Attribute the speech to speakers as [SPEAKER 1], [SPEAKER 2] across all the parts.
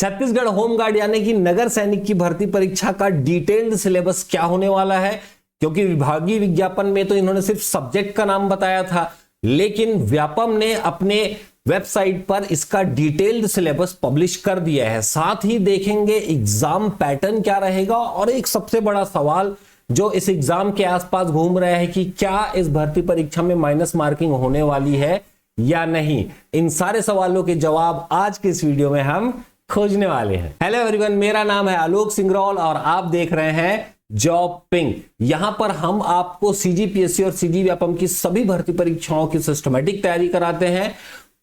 [SPEAKER 1] Chhattisgarh home guard यानी कि नगर सैनिक की भर्ती परीक्षा का डिटेल्ड सिलेबस क्या होने वाला है, क्योंकि विभागीय विज्ञापन में तो इन्होंने सिर्फ सब्जेक्ट का नाम बताया था, लेकिन व्यापम ने अपने वेबसाइट पर इसका डिटेल्ड सिलेबस पब्लिश कर दिया है। साथ ही देखेंगे एग्जाम पैटर्न क्या रहेगा, और एक सबसे बड़ा सवाल जो इस एग्जाम के आसपास घूम रहा है कि क्या इस भर्ती परीक्षा में माइनस मार्किंग होने वाली है या नहीं। इन सारे सवालों के जवाब आज के इस वीडियो में हम खोजने वाले हैं। हेलो एवरीवन, मेरा नाम है आलोक सिंगरौल और आप देख रहे हैं जॉब पिंग। यहां पर हम आपको सीजीपीएससी और सीजी व्यापम की सभी भर्ती परीक्षाओं की सिस्टमेटिक तैयारी कराते हैं,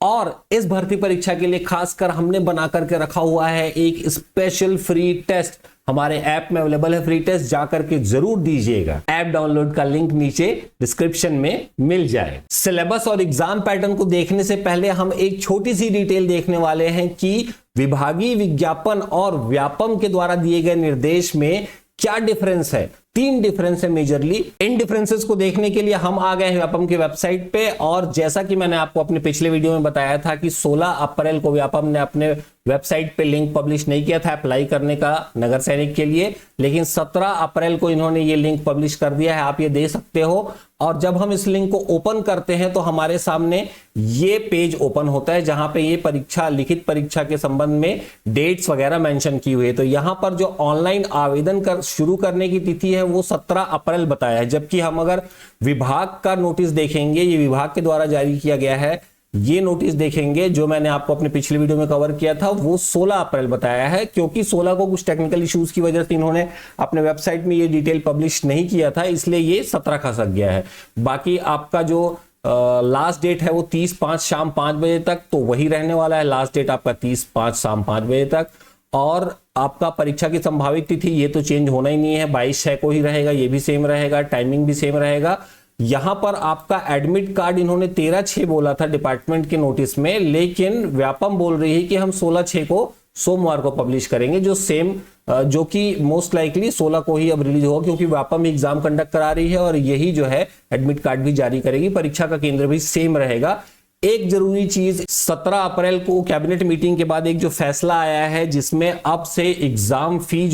[SPEAKER 1] और इस भर्ती परीक्षा के लिए खासकर हमने बना करके रखा हुआ है एक स्पेशल फ्री टेस्ट। हमारे ऐप में अवेलेबल है फ्री टेस्ट, जाकर के जरूर दीजिएगा। ऐप डाउनलोड का लिंक नीचे डिस्क्रिप्शन में मिल जाए। सिलेबस और एग्जाम पैटर्न को देखने से पहले हम एक छोटी सी डिटेल देखने वाले हैं कि विभागीय विज्ञापन और व्यापम के द्वारा दिए गए निर्देश में क्या डिफरेंस है। 3 डिफरेंस है मेजरली। इन डिफरेंसेस को देखने के लिए हम आ गए हैं व्यापम की वेबसाइट पे, और जैसा कि मैंने आपको अपने पिछले वीडियो में बताया था कि 16 अप्रैल को व्यापम ने अपने वेबसाइट पे लिंक पब्लिश नहीं किया था अप्लाई करने का नगर सैनिक के लिए, लेकिन 17 अप्रैल को इन्होंने ये लिंक पब्लिश कर दिया है। आप ये दे सकते हो, और जब हम इस लिंक को ओपन करते हैं तो हमारे सामने ये पेज ओपन होता है जहां पे ये परीक्षा, लिखित परीक्षा के संबंध में डेट्स वगैरह मेंशन की हुई है। तो यहां पर जो ऑनलाइन आवेदन शुरू करने की तिथि है वो 17 अप्रैल बताया है, जबकि हम अगर विभाग का नोटिस देखेंगे, ये विभाग के द्वारा जारी किया गया है, ये नोटिस देखेंगे जो मैंने आपको अपने पिछले वीडियो में कवर किया था, वो 16 अप्रैल बताया है, क्योंकि 16 को कुछ टेक्निकल इश्यूज की वजह से इन्होंने अपने वेबसाइट में ये डिटेल पब्लिश नहीं किया था, इसलिए ये 17 खसक गया है। बाकी आपका जो लास्ट डेट है वो 30/5 शाम 5 बजे तक, तो वही रहने वाला है। लास्ट डेट आपका 30/5 शाम 5 बजे तक, और आपका परीक्षा की संभावित तिथि ये तो चेंज होना ही नहीं है, 22/6 को ही रहेगा, ये भी सेम रहेगा, टाइमिंग भी सेम रहेगा। यहां पर आपका एडमिट कार्ड इन्होंने 13/6 बोला था डिपार्टमेंट के नोटिस में, लेकिन व्यापम बोल रही है कि हम 16/6 को सोमवार को पब्लिश करेंगे, जो कि मोस्ट लाइकली 16 को ही अब रिलीज होगा, क्योंकि व्यापम एग्जाम कंडक्ट करा रही है और यही जो है एडमिट कार्ड भी जारी करेगी। परीक्षा का केंद्र भी सेम रहेगा। एक जरूरी चीज, 17 अप्रैल को कैबिनेट मीटिंग के बाद एक जो फैसला आया है जिसमें अब से एग्जाम फी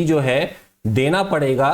[SPEAKER 1] जो है देना पड़ेगा,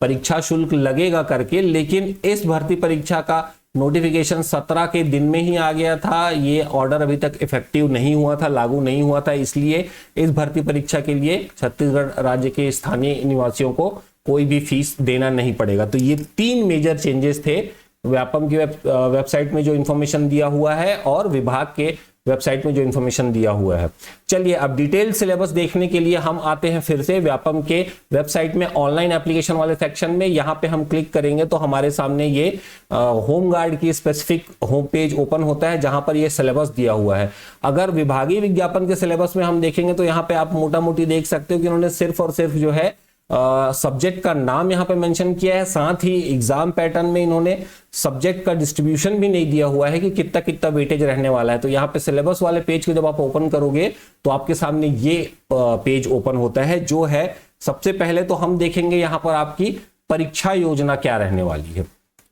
[SPEAKER 1] परीक्षा शुल्क लगेगा करके, लेकिन इस भर्ती परीक्षा का नोटिफिकेशन 17 के दिन में ही आ गया था। ये ऑर्डर अभी तक इफेक्टिव नहीं हुआ था, लागू नहीं हुआ था, इसलिए इस भर्ती परीक्षा के लिए छत्तीसगढ़ राज्य के स्थानीय निवासियों को कोई भी फीस देना नहीं पड़ेगा। तो ये 3 मेजर चेंजेस थे व्यापम की वेबसाइट में जो इंफॉर्मेशन दिया हुआ है और विभाग के वेबसाइट में जो इंफॉर्मेशन दिया हुआ है। चलिए अब डिटेल्ड सिलेबस देखने के लिए हम आते हैं फिर से व्यापम के वेबसाइट में ऑनलाइन एप्लीकेशन वाले सेक्शन में। यहां पे हम क्लिक करेंगे तो हमारे सामने ये होमगार्ड की स्पेसिफिक होम पेज ओपन होता है जहां पर ये सिलेबस दिया हुआ है। अगर विभागीय विज्ञापन के सिलेबस में हम देखेंगे तो यहाँ पे आप मोटा मोटी देख सकते हो कि उन्होंने सिर्फ और सिर्फ जो है सब्जेक्ट का नाम यहाँ पे मेंशन किया है। साथ ही एग्जाम पैटर्न में इन्होंने सब्जेक्ट का डिस्ट्रीब्यूशन भी नहीं दिया हुआ है कि कितना कितना वेटेज रहने वाला है। तो यहाँ पे सिलेबस वाले पेज को जब आप ओपन करोगे तो आपके सामने ये पेज ओपन होता है, जो है सबसे पहले तो हम देखेंगे यहाँ पर आपकी परीक्षा योजना क्या रहने वाली है,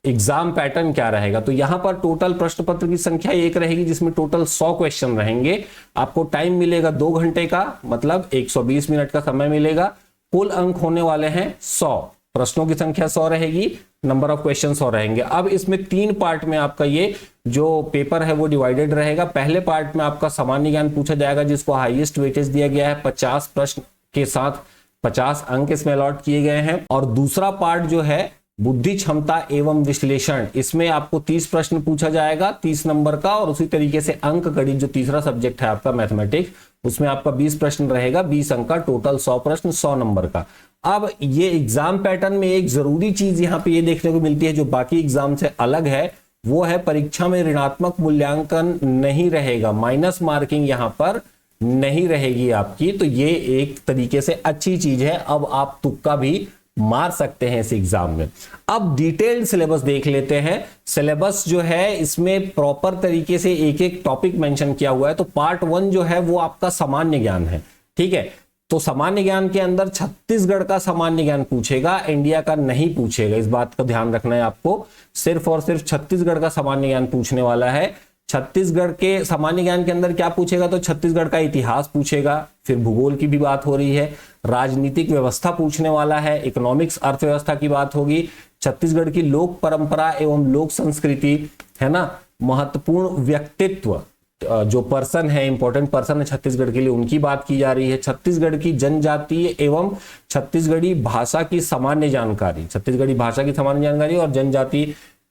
[SPEAKER 1] एग्जाम पैटर्न क्या रहेगा। तो यहाँ पर टोटल प्रश्न पत्र की संख्या 1 रहेगी, जिसमें टोटल 100 क्वेश्चन रहेंगे। आपको टाइम मिलेगा 2 घंटे का, मतलब 120 मिनट का समय मिलेगा। कुल अंक होने वाले हैं 100, प्रश्नों की संख्या 100 रहेगी, नंबर ऑफ क्वेश्चन 100 रहेंगे। अब इसमें 3 पार्ट में आपका ये जो पेपर है वो डिवाइडेड रहेगा। पहले पार्ट में आपका सामान्य ज्ञान पूछा जाएगा, जिसको हाईएस्ट वेटेज दिया गया है, 50 प्रश्न के साथ 50 अंक इसमें अलॉट किए गए हैं। और दूसरा पार्ट जो है बुद्धि क्षमता एवं विश्लेषण, इसमें आपको 30 प्रश्न पूछा जाएगा 30 नंबर का, और उसी तरीके से अंक गणित जो तीसरा सब्जेक्ट है आपका मैथमेटिक्स, उसमें आपका 20 प्रश्न रहेगा, 20 अंक का, टोटल 100 प्रश्न 100 नंबर का। अब ये एग्जाम पैटर्न में एक जरूरी चीज यहाँ पे ये देखने को मिलती है जो बाकी एग्जाम से अलग है, वो है परीक्षा में ऋणात्मक मूल्यांकन नहीं रहेगा, माइनस मार्किंग यहाँ पर नहीं रहेगी आपकी। तो ये एक तरीके से अच्छी चीज है, अब आप तुक्का भी मार सकते हैं इस एग्जाम में। अब डिटेल्ड सिलेबस देख लेते हैं। सिलेबस जो है इसमें प्रॉपर तरीके से एक एक टॉपिक मेंशन किया हुआ है। तो पार्ट 1 जो है वो आपका सामान्य ज्ञान है, ठीक है। तो सामान्य ज्ञान के अंदर छत्तीसगढ़ का सामान्य ज्ञान पूछेगा, इंडिया का नहीं पूछेगा, इस बात का ध्यान रखना है आपको। सिर्फ और सिर्फ छत्तीसगढ़ का सामान्य ज्ञान पूछने वाला है। छत्तीसगढ़ के सामान्य ज्ञान के अंदर क्या पूछेगा, तो छत्तीसगढ़ का इतिहास पूछेगा, फिर भूगोल की भी बात हो रही है, राजनीतिक व्यवस्था पूछने वाला है, इकोनॉमिक्स अर्थव्यवस्था की बात होगी, छत्तीसगढ़ की लोक परंपरा एवं लोक संस्कृति, है ना, महत्वपूर्ण व्यक्तित्व जो पर्सन है, इंपॉर्टेंट पर्सन है छत्तीसगढ़ के लिए, उनकी बात की जा रही है, छत्तीसगढ़ की जनजातीय एवं छत्तीसगढ़ी भाषा की सामान्य जानकारी, छत्तीसगढ़ी भाषा की सामान्य जानकारी और जनजाति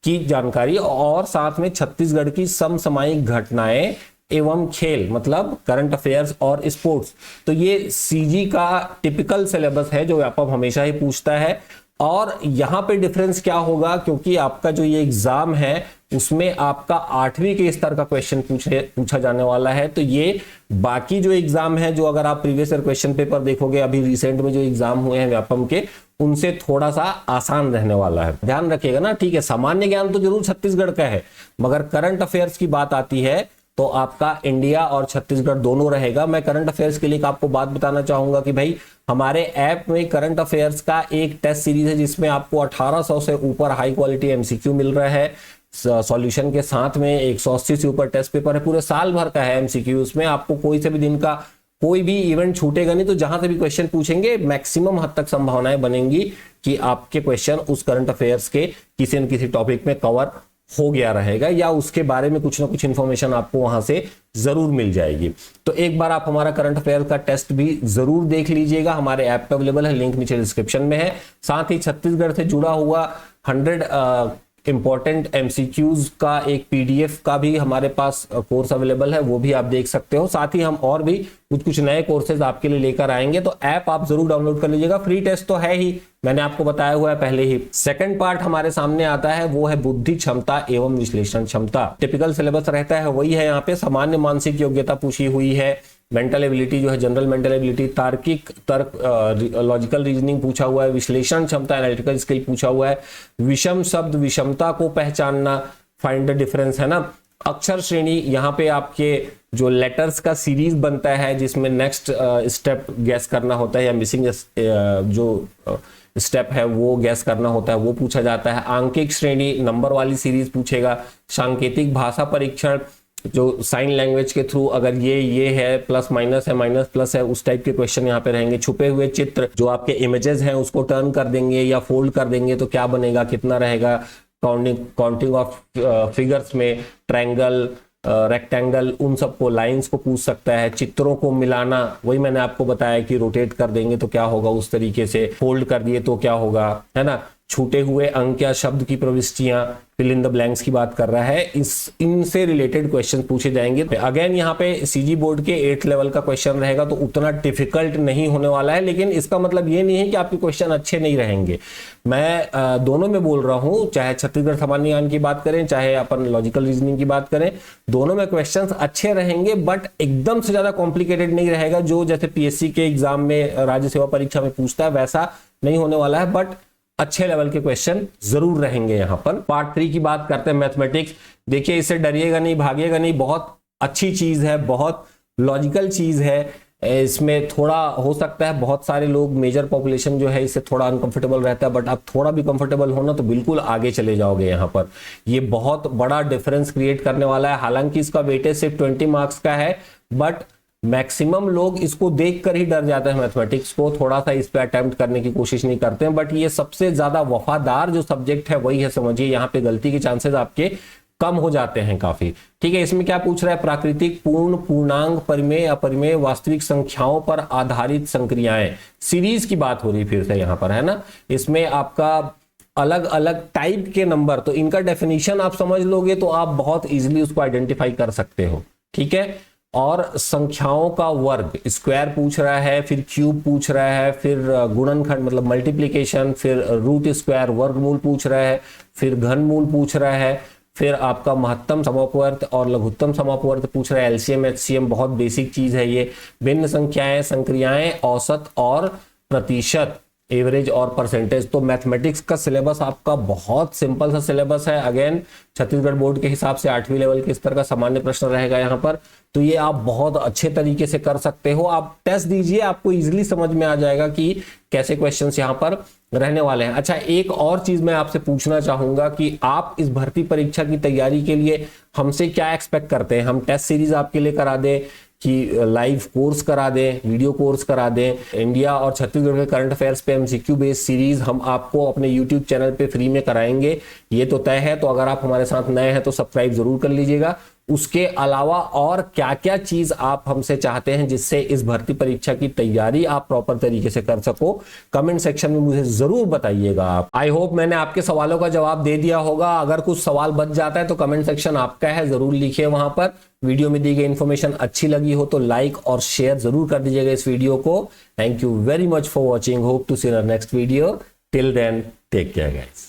[SPEAKER 1] की जानकारी, और साथ में छत्तीसगढ़ की समसामयिक घटनाएं एवं खेल, मतलब करंट अफेयर्स और स्पोर्ट्स। तो ये सीजी का टिपिकल सिलेबस है जो व्यापम हमेशा ही पूछता है। और यहां पे डिफरेंस क्या होगा, क्योंकि आपका जो ये एग्जाम है उसमें आपका 8वीं के स्तर का क्वेश्चन पूछा जाने वाला है। तो ये बाकी जो एग्जाम है, जो अगर आप प्रीवियस ईयर क्वेश्चन पेपर देखोगे अभी रिसेंट में जो एग्जाम हुए हैं व्यापम के, उनसे थोड़ा सा आसान रहने वाला है, ध्यान रखिएगा ना। ठीक है, सामान्य ज्ञान तो जरूर छत्तीसगढ़ का है, मगर करंट अफेयर्स की बात आती है तो आपका इंडिया और छत्तीसगढ़ दोनों रहेगा। मैं करंट अफेयर्स के लिए आपको बात बताना चाहूंगा कि भाई हमारे ऐप में करंट अफेयर्स का एक टेस्ट सीरीज है जिसमें आपको 1800 से ऊपर हाई क्वालिटी एमसीक्यू मिल रहा है, सॉल्यूशन के साथ में 180 से ऊपर टेस्ट पेपर है, पूरे साल भर का है एमसीक्यू। उसमें आपको कोई से भी दिन का कोई भी इवेंट छूटेगा नहीं, तो जहां से भी क्वेश्चन पूछेंगे मैक्सिमम हद तक संभावनाएं बनेंगी कि आपके क्वेश्चन उस करंट अफेयर्स के किसी न किसी टॉपिक में कवर हो गया रहेगा, या उसके बारे में कुछ ना कुछ इंफॉर्मेशन आपको वहां से जरूर मिल जाएगी। तो एक बार आप हमारा करंट अफेयर का टेस्ट भी जरूर देख लीजिएगा, हमारे ऐप पे अवेलेबल है, लिंक नीचे डिस्क्रिप्शन में है। साथ ही छत्तीसगढ़ से जुड़ा हुआ 100 इंपॉर्टेंट एमसीक्यूज का एक पीडीएफ का भी हमारे पास कोर्स अवेलेबल है, वो भी आप देख सकते हो। साथ ही हम और भी कुछ नए कोर्सेज आपके लिए लेकर आएंगे, तो ऐप आप जरूर डाउनलोड कर लीजिएगा। फ्री टेस्ट तो है ही, मैंने आपको बताया हुआ है पहले ही। सेकंड पार्ट हमारे सामने आता है, वो है बुद्धि क्षमता एवं विश्लेषण क्षमता। टिपिकल सिलेबस रहता है वही है, यहाँ पे सामान्य मानसिक योग्यता पूछी हुई है, मेंटल एबिलिटी जो है जनरल मेंटल एबिलिटी, तार्किक तर्क लॉजिकल रीजनिंग पूछा हुआ है, विश्लेषण क्षमता एनालिटिकल स्किल पूछा हुआ है, विषम शब्द विषमता को पहचानना, फाइंड द डिफरेंस, है ना, अक्षर श्रेणी, यहाँ पे आपके जो लेटर्स का सीरीज बनता है जिसमें नेक्स्ट स्टेप गैस करना होता है, या मिसिंग जो स्टेप है वो गैस करना होता है, वो पूछा जाता है। आंकिक श्रेणी नंबर वाली सीरीज पूछेगा। सांकेतिक भाषा परीक्षण, जो साइन लैंग्वेज के थ्रू अगर ये है, प्लस माइनस है, माइनस प्लस है, उस टाइप के क्वेश्चन यहाँ पे रहेंगे। छुपे हुए चित्र, जो आपके इमेजेस हैं उसको टर्न कर देंगे या फोल्ड कर देंगे तो क्या बनेगा, कितना रहेगा। काउंटिंग ऑफ फिगर्स में ट्रायंगल, रेक्टेंगल, उन सबको, लाइंस को पूछ सकता है। चित्रों को मिलाना, वही मैंने आपको बताया कि रोटेट कर देंगे तो क्या होगा, उस तरीके से फोल्ड कर दिए तो क्या होगा, है ना। छूटे हुए अंक या शब्द की प्रविष्टियां, फिल इन द ब्लैंक्स की बात कर रहा है, इनसे रिलेटेड क्वेश्चन पूछे जाएंगे। अगेन यहाँ पे सीजी बोर्ड के 8th लेवल का क्वेश्चन रहेगा, तो उतना डिफिकल्ट नहीं होने वाला है, लेकिन इसका मतलब ये नहीं है कि आपके क्वेश्चन अच्छे नहीं रहेंगे। मैं दोनों में बोल रहा हूं, चाहे छत्तीसगढ़ सामान्य ज्ञान की बात करें, चाहे अपन लॉजिकल रीजनिंग की बात करें, दोनों में क्वेश्चन अच्छे रहेंगे, बट एकदम से ज्यादा कॉम्प्लिकेटेड नहीं रहेगा। जो जैसे पीएससी के एग्जाम में, राज्य सेवा परीक्षा में पूछता है, वैसा नहीं होने वाला है, बट अच्छे लेवल के क्वेश्चन जरूर रहेंगे यहाँ पर। पार्ट 3 की बात करते हैं, मैथमेटिक्स। देखिए, इससे डरिएगा नहीं, भागिएगा नहीं, बहुत अच्छी चीज है, बहुत लॉजिकल चीज है। इसमें थोड़ा हो सकता है बहुत सारे लोग, मेजर पॉपुलेशन जो है इससे थोड़ा अनकंफर्टेबल रहता है, बट आप थोड़ा भी कंफर्टेबल हो ना तो बिल्कुल आगे चले जाओगे। यहाँ पर ये बहुत बड़ा डिफरेंस क्रिएट करने वाला है। हालांकि इसका वेटेज सिर्फ 20 मार्क्स का है, बट मैक्सिमम लोग इसको देखकर ही डर जाते हैं, मैथमेटिक्स को थोड़ा सा इस पे अटेम्प्ट करने की कोशिश नहीं करते हैं। बट ये सबसे ज्यादा वफादार जो सब्जेक्ट है वही है, समझिए। यहाँ पे गलती के चांसेस आपके कम हो जाते हैं काफी। ठीक है, इसमें क्या पूछ रहा है, प्राकृतिक, पूर्ण, पूर्णांक, परिमेय, अपरिमेय, वास्तविक संख्याओं पर आधारित संक्रियाएं, सीरीज की बात हो रही फिर से यहाँ पर, है ना। इसमें आपका अलग अलग टाइप के नंबर, तो इनका डेफिनेशन आप समझ लोगे तो आप बहुत इजीली उसको आइडेंटिफाई कर सकते हो। ठीक है, और संख्याओं का वर्ग, स्क्वायर पूछ रहा है, फिर क्यूब पूछ रहा है, फिर गुणनखंड मतलब मल्टीप्लिकेशन, फिर रूट स्क्वायर वर्गमूल पूछ रहा है, फिर घनमूल पूछ रहा है, फिर आपका महत्तम समापवर्त और लघुत्तम समापवर्त पूछ रहा है, एलसीएम एचसीएम, बहुत बेसिक चीज है ये। भिन्न संख्याएं, संक्रियाएं, औसत और प्रतिशत, एवरेज और परसेंटेज। तो मैथमेटिक्स का सिलेबस आपका बहुत सिंपल सा सिलेबस है। अगेन छत्तीसगढ़ बोर्ड के हिसाब से 8वीं लेवल के स्तर का सामान्य प्रश्न रहेगा यहाँ पर, तो ये आप बहुत अच्छे तरीके से कर सकते हो। आप टेस्ट दीजिए, आपको इजीली समझ में आ जाएगा कि कैसे क्वेश्चंस यहाँ पर रहने वाले हैं। अच्छा, एक और चीज मैं आपसे पूछना चाहूंगा कि आप इस भर्ती परीक्षा की तैयारी के लिए हमसे क्या एक्सपेक्ट करते हैं? हम टेस्ट सीरीज आपके लिए करा दें कि लाइव कोर्स करा दें, वीडियो कोर्स करा दें? इंडिया और छत्तीसगढ़ के करंट अफेयर्स पे एमसीक्यू बेस्ड सीरीज हम आपको अपने यूट्यूब चैनल पे फ्री में कराएंगे, ये तो तय है। तो अगर आप हमारे साथ नए हैं तो सब्सक्राइब जरूर कर लीजिएगा। उसके अलावा और क्या क्या चीज आप हमसे चाहते हैं जिससे इस भर्ती परीक्षा की तैयारी आप प्रॉपर तरीके से कर सको, कमेंट सेक्शन में मुझे जरूर बताइएगा आप। आई होप मैंने आपके सवालों का जवाब दे दिया होगा। अगर कुछ सवाल बच जाता है तो कमेंट सेक्शन आपका है, जरूर लिखिए वहां पर। वीडियो में दी गई इंफॉर्मेशन अच्छी लगी हो तो लाइक और शेयर जरूर कर दीजिएगा इस वीडियो को। Thank you very much for watching, hope to see in our next video. Till then take care guys.